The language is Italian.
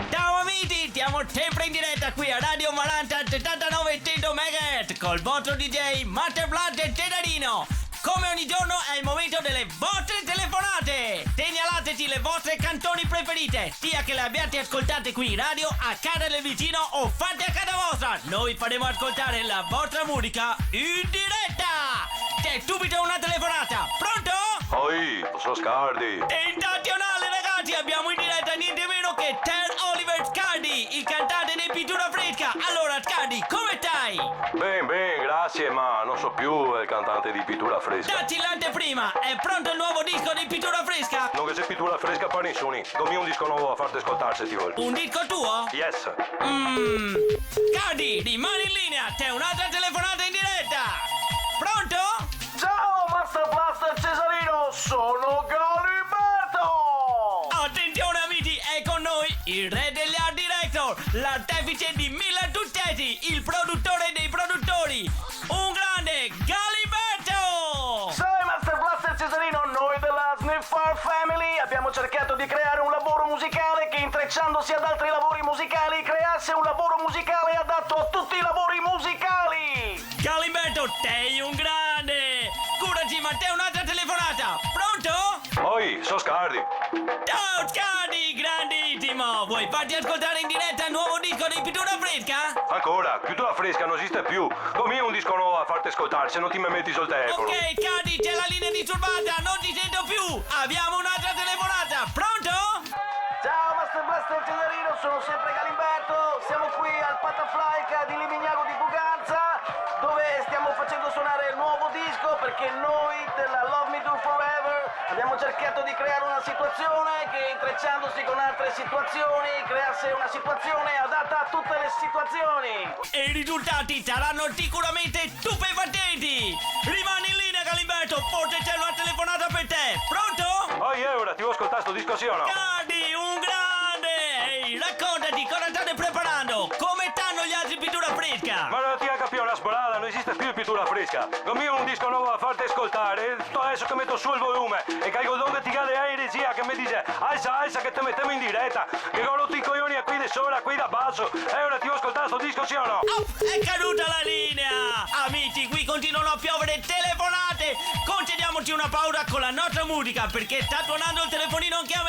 Ciao amici, siamo sempre in diretta qui a Radio Malanta 7900 MHz col vostro DJ Master Blast e Cesarino. Come ogni giorno è il momento delle vostre telefonate. Segnalateci le vostre canzoni preferite, sia che le abbiate ascoltate qui in radio, a casa del vicino o fatte a casa vostra. Noi faremo ascoltare la vostra musica in diretta. C'è subito una telefonata. Pronto? Oi, sono Scardi. Sensazionale ragazzi, abbiamo in diretta niente meno che Ted Oliver Scardi, il cantante di Pittura Fresca. Allora Scardi, come stai? Ben, grazie, ma non so più il cantante di Pittura Fresca. Dacci l'anteprima, è pronto il nuovo disco di Pittura Fresca? Non che c'è Pittura Fresca per nessuno. Dammi un disco nuovo a farti ascoltare se ti vuoi. Un disco tuo? Yes. Scardi, rimani in linea, c'è un'altra telefonata in diretta. Pronto? Ciao Master Blaster Cesarino, sono Galiberto! Attenzione amici, è con noi il re degli art director, l'artefice di mille successi, il produttore dei produttori, un grande Galiberto! Sai Master Blaster Cesarino, noi della Sniffer Family abbiamo cercato di creare un lavoro musicale che intrecciandosi ad altri lavori musicali creasse un lavoro musicale adatto a tutti i lavori musicali! Galiberto, sei un grande! Curaci, ma c'è un'altra telefonata! Pronto? Oi, sono Scardi. Ciao Scardi, grandissimo! Vuoi farti ascoltare in diretta il nuovo disco di Pittura Fresca? Ancora, Pittura Fresca non esiste più. Dammi un disco nuovo a farti ascoltare, se non ti mi metti sul telefono. Ok, Scardi, c'è la linea disturbata, non ti sento più! Abbiamo un'altra telefonata, pronto? Ciao Master Blaster Cesarino, sono sempre Galiberto, siamo qui al Patafly di Limignago di Buganza, dove stiamo facendo suonare il nuovo disco perché noi della Love Me Do Forever abbiamo cercato di creare una situazione che intrecciandosi con altre situazioni creasse una situazione adatta a tutte le situazioni. E i risultati saranno sicuramente stupefacenti! Rimani in linea Galiberto, forse c'è una telefonata per te, pronto? Oi, ora, ti vuoi ascoltare sto disco sì o no? Scardi, un grande! Ehi, raccontati cosa state preparando! Come stanno gli altri Pittura Fresca? Ma non ti ha capito una sbolata, non esiste più Pittura Fresca. Dammi un disco nuovo a farti ascoltare. Sto adesso che metto su il volume e carico donde ti cade in regia che mi dice alza che te mettiamo in diretta. Che ho rotto i coglioni a qui da sopra, qui da basso. E ora ti vuoi ascoltare sto disco sì o no? Oh, è caduta la linea! Amici, qui continuano a piovere telefonate! Concediamoci una pausa con la nostra musica perché sta suonando il telefonino anche a me!